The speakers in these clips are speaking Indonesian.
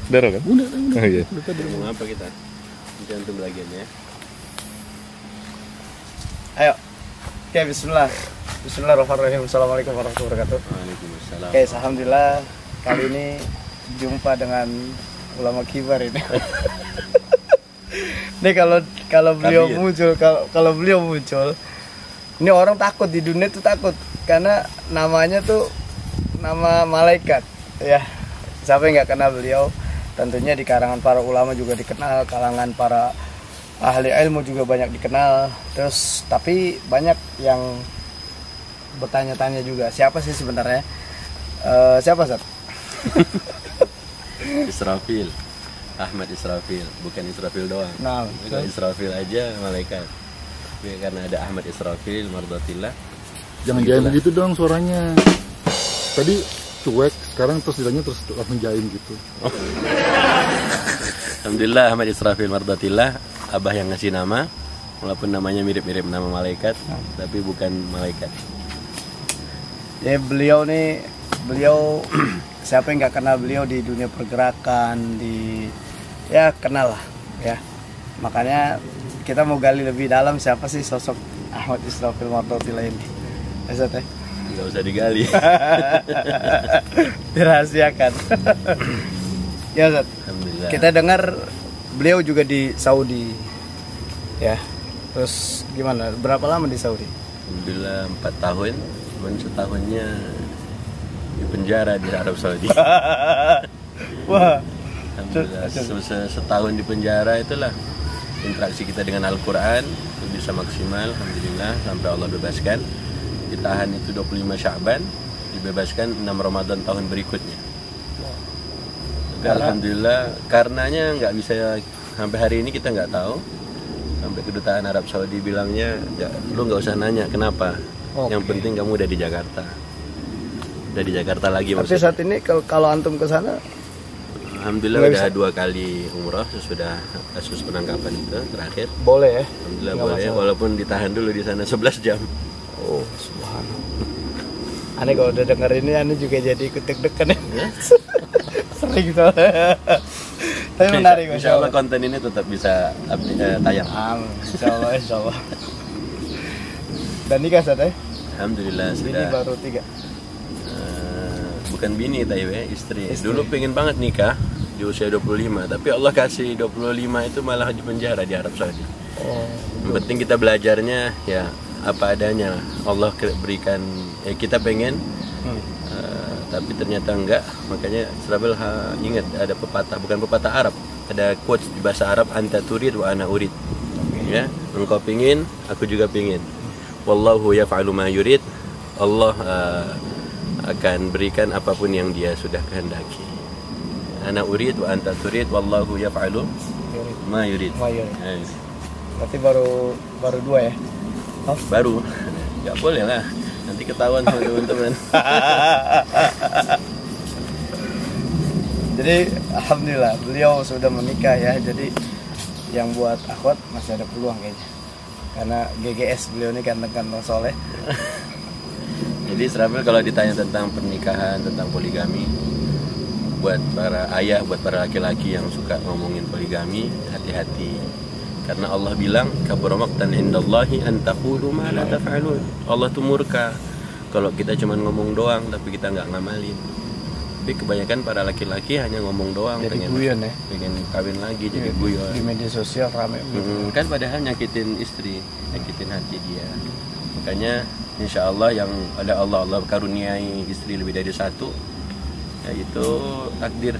Udah kan? Udah. Oh, iya. Ngomong apa kita? Nanti antum bagiannya. Ayo. Oke, bismillah. Bismillahirrahmanirrahim. Assalamualaikum warahmatullahi wabarakatuh. Waalaikumsalam. Oke, alhamdulillah kali ini jumpa dengan ulama kibar ini. Ini kalau beliau Kabir. muncul, kalau beliau muncul, ini orang takut di dunia tuh takut karena namanya tuh nama malaikat, ya. Siapa yang nggak kenal beliau? Tentunya di kalangan para ulama juga dikenal, kalangan para ahli ilmu juga banyak dikenal. Terus tapi banyak yang bertanya-tanya juga, siapa sih sebenarnya? Siapa, Sat? Israfil. Ahmad Israfil, bukan Israfil doang. Nah, Kalau Israfil aja malaikat. Tapi karena ada Ahmad Israfil mardatillah. Jangan jaim gitu dong suaranya. Tadi cuek, sekarang terus ditanya terus langsung jaim gitu. Alhamdulillah Ahmad Israfil mardatillah, abah yang ngasih nama. Walaupun namanya mirip-mirip nama malaikat, tapi bukan malaikat. ya beliau siapa yang nggak kenal beliau di dunia pergerakan, ya kenal lah ya. Makanya kita mau gali lebih dalam siapa sih sosok Ahmad Israfil mardatillah ini. Ya, Sat, ya? Nggak usah digali. Dirahasiakan. Ya, Sat. Alhamdulillah. Kita dengar beliau juga di Saudi. Ya. Terus gimana? Berapa lama di Saudi? Alhamdulillah 4 tahun. Cuman setahunnya di penjara di Arab Saudi. Wah. Alhamdulillah setahun di penjara itulah interaksi kita dengan Al-Quran itu bisa maksimal. Alhamdulillah sampai Allah bebaskan. Ditahan itu 25 Sya'ban, dibebaskan 6 Ramadan tahun berikutnya. Tapi alhamdulillah karenanya nggak bisa sampai hari ini kita nggak tahu. Sampai kedutaan Arab Saudi bilangnya, ya, lu nggak usah nanya kenapa. Oke. Yang penting kamu udah di Jakarta. Udah di Jakarta lagi Tapi maksudnya. saat ini kalau antum ke sana Alhamdulillah nggak udah bisa. 2 kali umroh sesudah kasus penangkapan itu terakhir. boleh ya? Alhamdulillah Nggak boleh, masalah. walaupun ditahan dulu di sana 11 jam. Oh, subhanallah. Aneh kalau udah denger ini, aneh juga jadi ikut deg-degan ya. Sering soalnya. Tapi menarik, Insya Allah konten ini tetap bisa tayang. Amin, insya Allah. Dan nikah, Sat, ya? Alhamdulillah Ini sudah. baru 3. Bukan bini tapi istri. Dulu pengen banget nikah di usia 25, tapi Allah kasih 25 itu malah di penjara di Arab Saudi. Oh. Yang penting kita belajarnya ya apa adanya. Allah berikan kita pengen tapi ternyata enggak. Makanya Israfil ingat ada pepatah, bukan pepatah Arab, ada quotes di bahasa Arab, anta turid wa ana urid. Ya, engkau pingin, aku juga pingin. Wallahu yaf'alu ma yurid. Allah akan berikan apapun yang dia sudah kehendaki. Ana urid wa anta turid, wallahu yaf'alu ma yurid. Ma yurid. Ya, Berarti baru 2 ya? Oh. baru nggak boleh lah, nanti ketahuan sama teman-teman. Jadi alhamdulillah beliau sudah menikah ya. Jadi yang buat akhwat masih ada peluang kayaknya. Karena GGS beliau ini ganteng-ganteng soleh. Jadi Israfil kalau ditanya tentang pernikahan, tentang poligami, buat para ayah, buat para laki-laki yang suka ngomongin poligami, hati-hati. Karena Allah bilang, kabura maqtan indallahi an taqulu ma la taf'alun. Allah tuh murka kalau kita cuma ngomong doang tapi kita nggak ngamalin. Tapi kebanyakan para laki-laki hanya ngomong doang, Jadi guyon ya. pengen kawin lagi, jadi guyon. Di media sosial rame. Kan padahal nyakitin istri, nyakitin hati dia. Makanya insya Allah yang ada Allah karuniai istri lebih dari 1, yaitu takdir.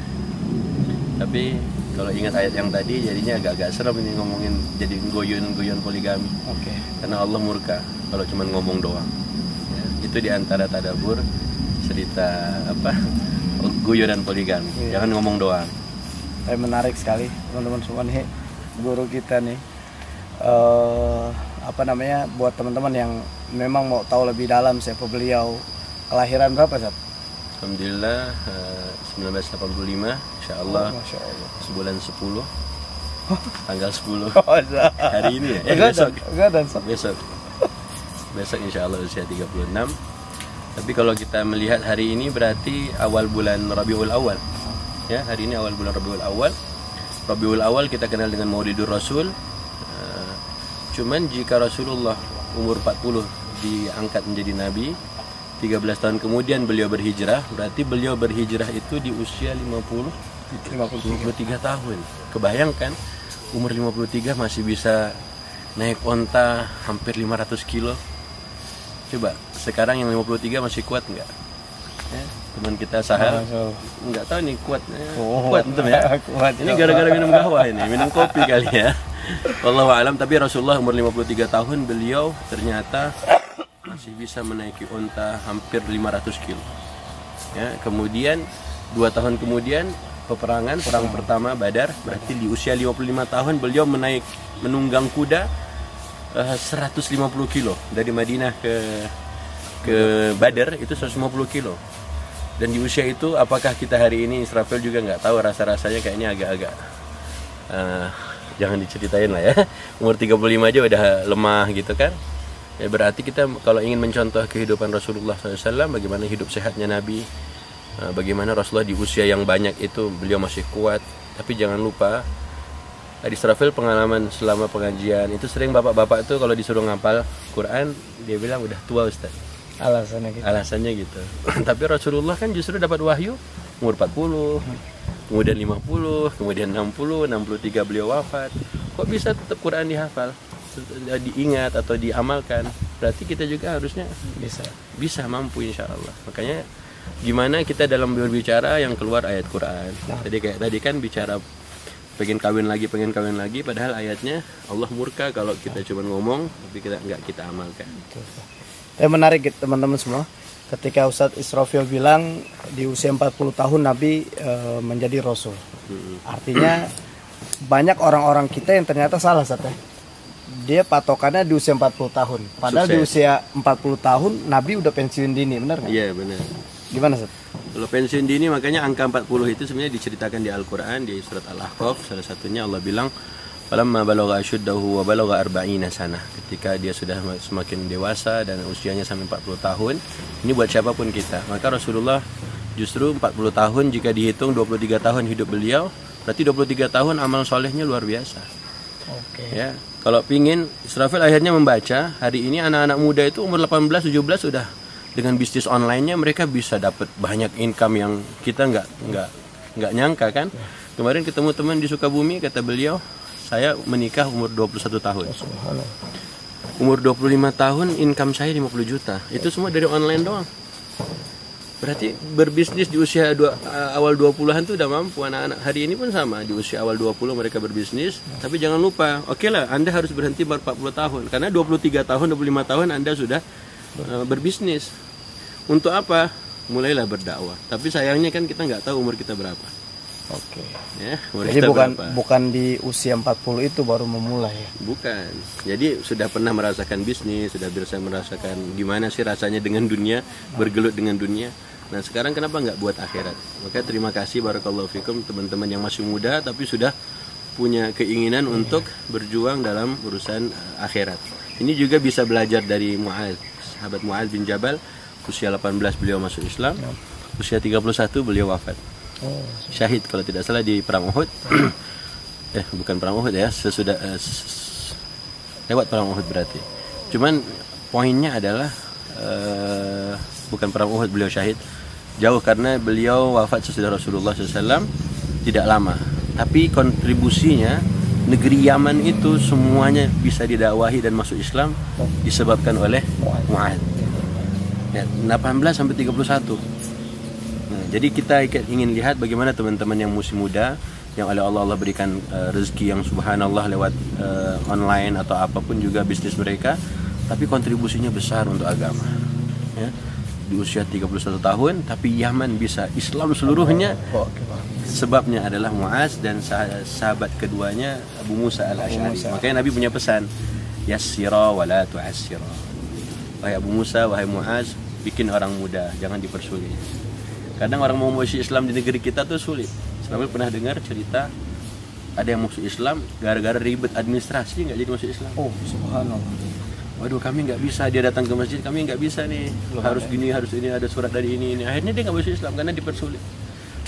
Tapi kalau ingat ayat yang tadi jadinya agak-agak serem ini ngomongin jadi guyon poligami. Oke. Karena Allah murka kalau cuma ngomong doang. Ya, itu diantara tadabur cerita guyonan poligami. Iya. Jangan ngomong doang. Tapi menarik sekali teman-teman semua nih, guru kita nih. Buat teman-teman yang memang mau tahu lebih dalam siapa beliau, kelahiran berapa, Sat? Alhamdulillah 1985, insya Allah, Masya Allah. sebulan 10, tanggal 10 Oh, hari ini ya? Besok insya Allah usia 36. Tapi kalau kita melihat hari ini berarti awal bulan Rabiul Awal. Ya, hari ini awal bulan Rabiul Awal. Rabiul Awal kita kenal dengan Maulidur Rasul. Cuman jika Rasulullah umur 40 diangkat menjadi nabi, 13 tahun kemudian beliau berhijrah, berarti beliau berhijrah itu di usia 53 tahun. Kebayangkan umur 53 masih bisa naik onta hampir 500 kilo. Coba sekarang yang 53 masih kuat nggak? Ya, teman kita Sahal nggak tahu nih kuat. Kuat betul ya. Ini gara-gara minum kahwa ini, minum kopi kali ya. Wallahu a'lam. Tapi Rasulullah umur 53 tahun beliau ternyata masih bisa menaiki onta hampir 500 kilo. Ya, kemudian 2 tahun kemudian perang pertama Badar, berarti di usia 55 tahun beliau menunggang kuda 150 kilo dari Madinah ke Badar itu 150 kilo. Dan di usia itu apakah kita hari ini Israfil juga nggak tahu, rasa-rasanya kayaknya agak-agak jangan diceritain lah ya. Umur 35 aja udah lemah gitu kan. Ya berarti kita kalau ingin mencontoh kehidupan Rasulullah SAW, bagaimana hidup sehatnya Nabi, bagaimana Rasulullah di usia yang banyak itu beliau masih kuat. Tapi jangan lupa di Israfil pengalaman selama pengajian itu sering bapak-bapak tuh kalau disuruh ngapal Quran dia bilang udah tua Ustaz. Alasannya gitu. Tapi Rasulullah kan justru dapat wahyu umur 40, kemudian 50, kemudian 60, 63 beliau wafat. Kok bisa tetap Quran dihafal, diingat atau diamalkan? Berarti kita juga harusnya bisa mampu insya Allah. Makanya gimana kita dalam berbicara yang keluar ayat Quran. Jadi kayak tadi kan bicara pengen kawin lagi, padahal ayatnya Allah murka kalau kita cuma ngomong tapi kita nggak kita amalkan. Menarik teman-teman semua. Ketika Ustadz Israfil bilang di usia 40 tahun Nabi menjadi Rasul. Artinya banyak orang-orang kita yang ternyata salah Ustadz ya. Dia patokannya di usia 40 tahun. Padahal di usia 40 tahun Nabi udah pensiun dini, benar nggak? Iya benar. Gimana Ustadz? Kalau pensiun dini makanya angka 40 itu sebenarnya diceritakan di Al-Quran di surat Al-Ahqaf. Salah satunya Allah bilang falamma balagha asyuddahu wa balagha 40 sanah. Ketika dia sudah semakin dewasa dan usianya sampai 40 tahun, ini buat siapapun kita. Maka Rasulullah justru 40 tahun jika dihitung 23 tahun hidup beliau, berarti 23 tahun amal solehnya luar biasa. Ya, kalau pingin Israfil akhirnya membaca hari ini anak-anak muda itu umur 18, 17 sudah dengan bisnis online-nya mereka bisa dapat banyak income yang kita nggak nyangka kan. Kemarin ketemu teman di Sukabumi, kata beliau, saya menikah umur 21 tahun. Umur 25 tahun income saya 50 juta. Itu semua dari online doang. Berarti berbisnis di usia awal 20-an tuh udah mampu. Anak-anak hari ini pun sama, di usia awal 20 mereka berbisnis. Tapi jangan lupa, oke lah Anda harus berhenti baru 40 tahun. Karena 23 tahun, 25 tahun Anda sudah berbisnis. Untuk apa? Mulailah berdakwah. Tapi sayangnya kan kita nggak tahu umur kita berapa. Ya, jadi bukan di usia 40 itu baru memulai ya? Bukan. Jadi sudah pernah merasakan bisnis, sudah bisa merasakan gimana sih rasanya dengan dunia, bergelut dengan dunia. Nah sekarang kenapa nggak buat akhirat? Maka terima kasih barakallahu fikum teman-teman yang masih muda tapi sudah punya keinginan untuk berjuang dalam urusan akhirat. Ini juga bisa belajar dari Mu'adz, sahabat Mu'adz bin Jabal. Usia 18 beliau masuk Islam, usia 31 beliau wafat. Syahid kalau tidak salah di perang Uhud. Bukan perang Uhud ya, sesudah lewat perang Uhud berarti. Cuman poinnya adalah bukan perang Uhud beliau syahid, jauh karena beliau wafat sesudah Rasulullah SAW tidak lama. Tapi kontribusinya negeri Yaman itu semuanya bisa didakwahi dan masuk Islam disebabkan oleh Mu'adz. 18 sampai 31. Jadi kita ingin lihat bagaimana teman-teman yang masih muda yang oleh Allah berikan rezeki yang subhanallah lewat online atau apapun juga bisnis mereka, tapi kontribusinya besar untuk agama. Ya. Di usia 31 tahun, tapi Yaman bisa Islam seluruhnya. Sebabnya adalah Mu'adz dan sahabat keduanya Abu Musa al-Asy'ari. Makanya Nabi punya pesan, yassira wa la tu'assira. Wahai Abu Musa, wahai Mu'adz, bikin orang muda, jangan dipersulit. Kadang orang mau masuk Islam di negeri kita tuh sulit. Saya pernah dengar cerita ada yang masuk Islam gara-gara ribet administrasi nggak jadi masuk Islam. Oh, subhanallah. Waduh, kami nggak bisa, dia datang ke masjid, kami nggak bisa nih. Harus gini, harus ini, ada surat dari ini. Akhirnya dia nggak masuk Islam karena dipersulit.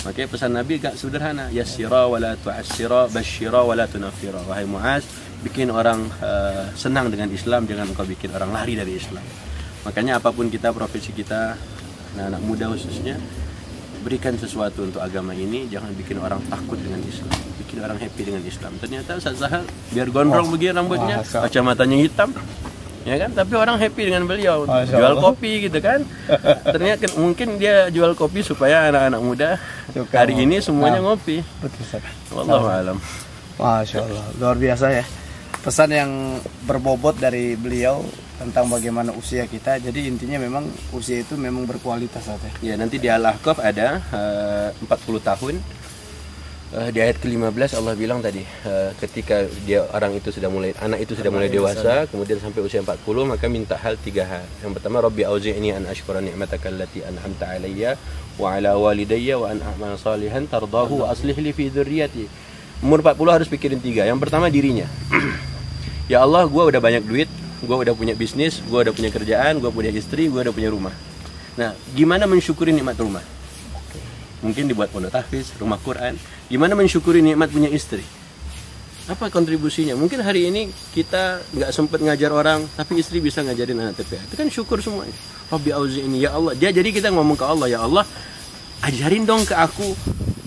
Makanya pesan Nabi gak sederhana, yassira wa la tu'assira, basyira wa la tunaffira. Wahai Muaz, bikin orang senang dengan Islam, jangan engkau bikin orang lari dari Islam. Makanya apapun kita, profesi kita, anak muda khususnya, berikan sesuatu untuk agama ini, jangan bikin orang takut dengan Islam, bikin orang happy dengan Islam. Ternyata Ustaz Zahal biar gondrong begini rambutnya, kacamatanya hitam, ya kan, tapi orang happy dengan beliau. Jual kopi gitu kan. Ternyata mungkin dia jual kopi supaya anak-anak muda hari ini semuanya ngopi. Betul. Wallahu alam. Masya Allah, luar biasa ya pesan yang berbobot dari beliau tentang bagaimana usia kita. Jadi intinya memang usia itu memang berkualitas saja. Ya, nanti di Al-Ahqaf ada 40 tahun. Di ayat ke-15 Allah bilang tadi, ketika anak itu sudah mulai dewasa, kemudian sampai usia 40, maka minta hal 3 hal. Yang pertama, Rabbi auzi'ni an ashkura ni'mataka allati an'amta 'alayya wa 'ala walidayya wa an a'mala salihan tardahu wa aslih li fi dzurriyyati. Umur 40 harus pikirin 3. Yang pertama dirinya. Ya Allah, gue udah banyak duit, gue udah punya bisnis, gue udah punya kerjaan, gue punya istri, gue udah punya rumah. Nah, gimana mensyukuri nikmat rumah? Mungkin dibuat pondok tahfiz, rumah Quran. Gimana mensyukuri nikmat punya istri? Apa kontribusinya? Mungkin hari ini kita nggak sempat ngajar orang, tapi istri bisa ngajarin anak TPA. Itu kan syukur semuanya. Rabbi auzi'ni, ya Allah. Jadi kita ngomong ke Allah, ya Allah, ajarin dong ke aku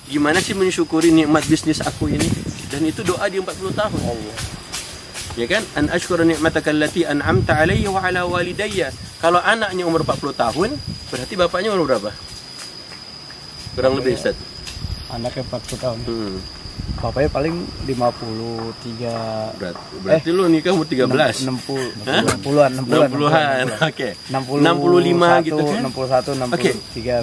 gimana sih mensyukuri nikmat bisnis aku ini. Dan itu doa di 40 tahun. Allah. Ya kan? An ashkura ni'mataka allati an'amta 'alayya wa 'ala walidayya. Kalau anaknya umur 40 tahun, berarti bapaknya umur berapa? Kurang lebih, Ustaz. Anaknya 40 tahun. Bapaknya paling 53. Berarti lu nikah umur 13. 60-an. Oke. 65 gitu kan. 61, 63. Oke.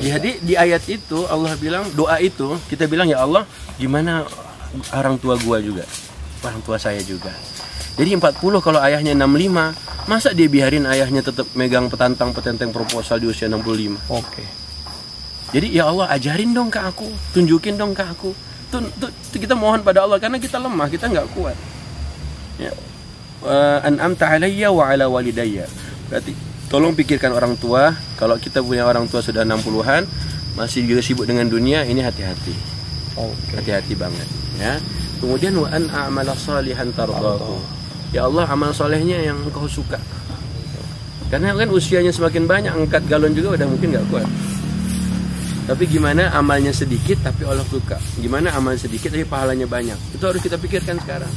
Jadi di ayat itu Allah bilang, doa itu kita bilang, ya Allah, gimana orang tua gua juga, orang tua saya juga. Jadi 40 kalau ayahnya 65, masa dia biarin ayahnya tetap megang petenteng proposal di usia 65? Oke. Jadi ya Allah, ajarin dong ke aku, tunjukin dong ke aku. Tuh kita mohon pada Allah karena kita lemah, kita nggak kuat. Ya. An'amta 'alayya wa 'ala walidayya. Berarti tolong pikirkan orang tua. Kalau kita punya orang tua sudah 60-an, masih juga sibuk dengan dunia, ini hati-hati. Hati-hati banget, ya. Kemudian wa an a'mala salihan tardahu. Ya Allah, amal solehnya yang engkau suka. Karena kan usianya semakin banyak, angkat galon juga udah mungkin nggak kuat. Tapi gimana amalnya sedikit tapi Allah suka. Gimana amalnya sedikit tapi pahalanya banyak. Itu harus kita pikirkan sekarang.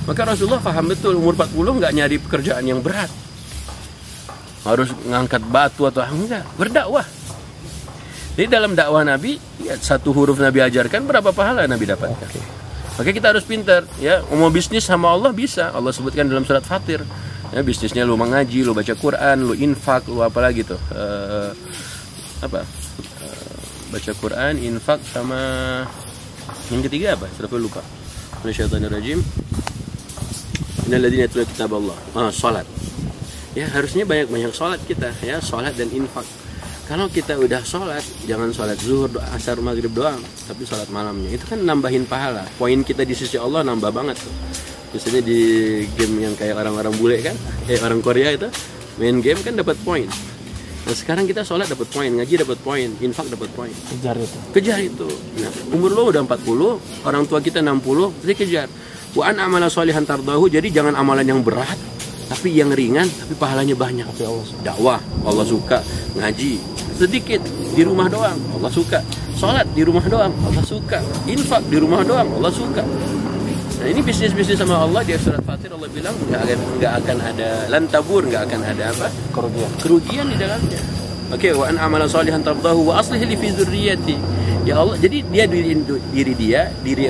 Maka Rasulullah paham betul, umur 40 nggak nyari pekerjaan yang berat. Harus ngangkat batu atau enggak, berdakwah. Jadi dalam dakwah Nabi, ya, 1 huruf Nabi ajarkan, berapa pahala Nabi dapatkan. Maka kita harus pintar, ya. Mau bisnis sama Allah bisa. Allah sebutkan dalam surat Fatir. Ya, bisnisnya lu mengaji, lu baca Quran, lu infak, lu apa lagi tuh? Baca Quran, infak, sama yang ketiga apa? Sudah lupa. Minasyaitonirrajim. Innal ladzina yatluna kitab Allah. Salat. Ya, harusnya banyak salat kita, ya, salat dan infak. Kalau kita udah salat, jangan salat zuhur, asar, maghrib doang, tapi salat malamnya. Itu kan nambahin pahala. Poin kita di sisi Allah nambah banget tuh. Biasanya di game yang kayak orang-orang bule kan, orang Korea itu main game kan dapat poin. Nah, sekarang kita sholat dapat poin, ngaji dapat poin, infak dapat poin. Kejar itu. Nah, umur lo udah 40, orang tua kita 60, jadi kejar. Wa an amala sholihan tardahu, jadi jangan amalan yang berat, tapi yang ringan, tapi pahalanya banyak. Dakwah, Allah suka. Ngaji, sedikit, di rumah doang, Allah suka. Sholat, di rumah doang, Allah suka. Infak, di rumah doang, Allah suka. Nah, ini bisnis-bisnis sama Allah. Di surat Fatir Allah bilang nggak akan ada lantabur, nggak akan ada apa? Kerugian di dalamnya. Oke, wa an amala sholihan tardahu wa aslih li fi dzurriyyati. Ya Allah, jadi dia diri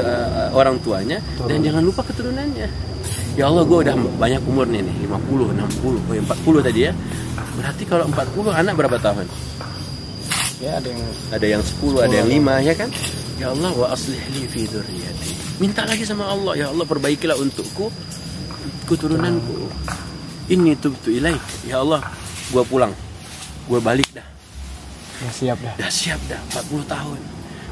orang tuanya, dan jangan lupa keturunannya. Ya Allah, gue udah banyak umur nih 50, 60, 40 tadi ya. Berarti kalau 40 anak berapa tahun? Ya, ada yang 10, ada yang 5, ya kan? Ya Allah, wa aslih li fi dzurriyyati. Minta lagi sama Allah, ya Allah, perbaikilah untukku keturunanku. Inni tubtu ilaik. Ya Allah, gua pulang, gua balik dah. Dah siap dah. 40 tahun.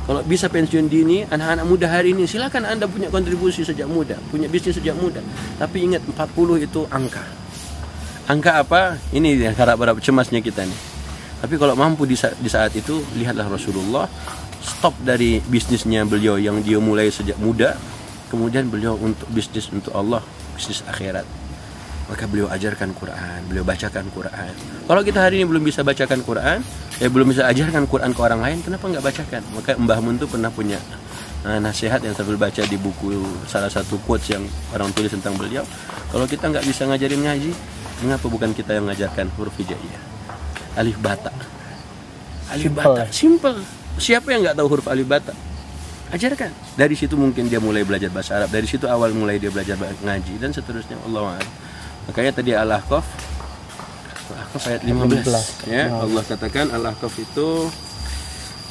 Kalau bisa pensiun dini, anak-anak muda hari ini silakan Anda punya kontribusi sejak muda, punya bisnis sejak muda. Tapi ingat, 40 itu angka. Angka apa? Ini harap cemasnya kita nih. Tapi kalau mampu di saat itu, lihatlah Rasulullah stop dari bisnisnya beliau yang dia mulai sejak muda, kemudian beliau untuk bisnis untuk Allah, bisnis akhirat. Maka beliau ajarkan Quran, beliau bacakan Quran. Kalau kita hari ini belum bisa bacakan Quran, belum bisa ajarkan Quran ke orang lain, kenapa nggak bacakan? Maka Mbah Mun tuh pernah punya nasihat yang sambil baca di buku, salah satu quotes yang orang tulis tentang beliau. Kalau kita nggak bisa ngajarin ngaji, mengapa bukan kita yang ngajarkan huruf hijaiyah? Alif bata. Alif bata, simple. Siapa yang nggak tahu huruf alif bata? Ajarkan. Dari situ mungkin dia mulai belajar bahasa Arab. Dari situ awal mulai dia belajar ngaji dan seterusnya. Allahu a'lam. Makanya tadi Al-Ahqaf ayat 15 ya. Allah katakan Al-Ahqaf itu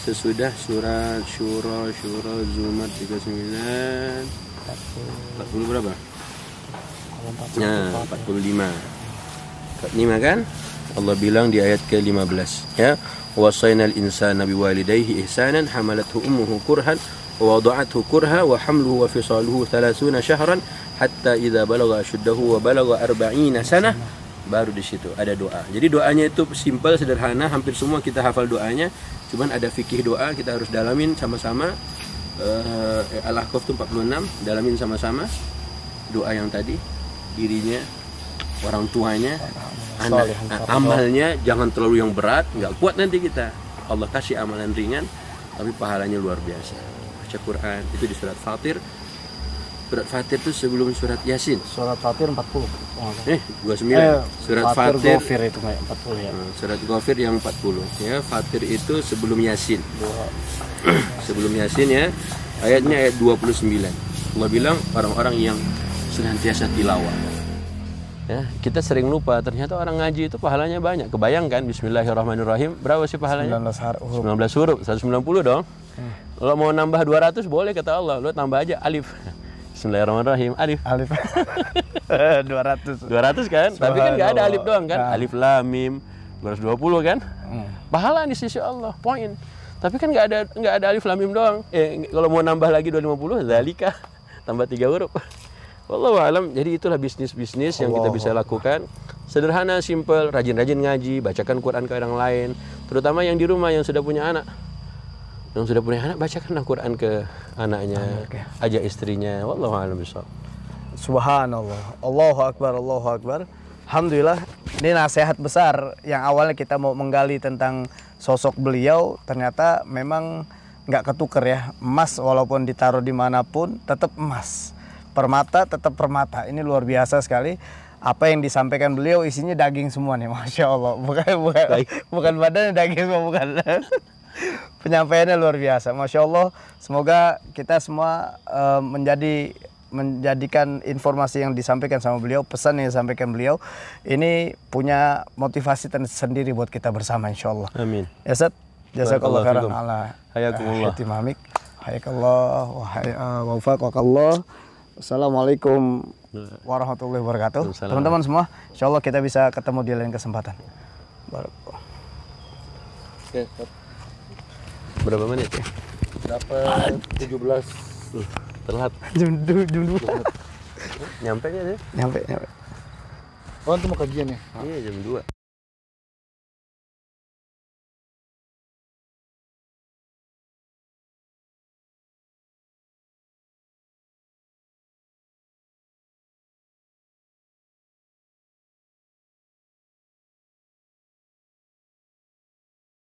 sesudah surat Syura Zumar 39 40 berapa? Nah, 45 kan? Allah bilang di ayat ke-15 ya. Wasainal insana biwalidayhi ihsanan hamalathu ummuhu kurhan wa wada'athu kurha wa hamluhu wa fisaluhu 30 syahran hatta idza balagha ashuddahu wa balagha 40 sanah, baru di situ ada doa. Jadi doanya itu simpel, sederhana, hampir semua kita hafal doanya. Cuman ada fikih doa, kita harus dalamin sama-sama. Al-Ahqaf itu 46, dalamin sama-sama doa yang tadi, dirinya, orang tuanya, anak, amalnya jangan terlalu yang berat, nggak kuat nanti kita. Allah kasih amalan ringan, tapi pahalanya luar biasa. Baca Quran itu di surat Fatir. Surat Fatir itu sebelum surat Yasin. Surat Fatir 40. 29. Surat Fatir Ghafir itu 40 ya. Surat Ghafir yang 40 ya. Fatir itu sebelum Yasin. Sebelum Yasin ya. Ayatnya ayat 29. Allah bilang orang-orang yang senantiasa tilawah. Ya, kita sering lupa ternyata orang ngaji itu pahalanya banyak. Kebayangkan bismillahirrahmanirrahim berapa sih pahalanya? 19 huruf, 190 dong. Kalau mau nambah 200 boleh kata Allah, lo tambah aja alif. Bismillahirrahmanirrahim, alif. 200 kan? Tapi kan nggak ada alif doang kan? Alif lam mim 220 kan? Pahala di sisi Allah, poin. Tapi kan nggak ada alif lam mim doang. Kalau mau nambah lagi 250, zalika tambah 3 huruf. Wallahu alam. Jadi itulah bisnis-bisnis yang kita bisa lakukan. Sederhana, simple, rajin-rajin ngaji, bacakan Quran ke orang lain, terutama yang di rumah yang sudah punya anak. Yang sudah punya anak, bacakan Al-Quran ke anaknya, ajak istrinya. Wallahu a'lam bishawab. Subhanallah. Allahu akbar, Allahu akbar. Alhamdulillah, ini nasihat besar yang awalnya kita mau menggali tentang sosok beliau, ternyata memang nggak ketuker ya. Emas walaupun ditaruh dimanapun tetap emas. Permata tetap permata. Ini luar biasa sekali. Apa yang disampaikan beliau isinya daging semua nih, Masya Allah. Bukan badannya daging semua, bukan. Penyampaiannya luar biasa, Masya Allah. Semoga kita semua menjadikan informasi yang disampaikan sama beliau, pesan yang disampaikan beliau, ini punya motivasi sendiri buat kita bersama, Insya Allah. Amin. Ya Ustaz, jazakallah khairan ala hayakumullah. Hitimamik. Hayakallah wa wafaqakallah. Assalamualaikum warahmatullahi wabarakatuh. Teman-teman semua, Insya Allah kita bisa ketemu di lain kesempatan. Berapa menit ya? Dapat 17. Telat. Jam 2. Nyampe nggak sih? Nyampe. Oh, itu mau kajian ya? Iya, jam 2.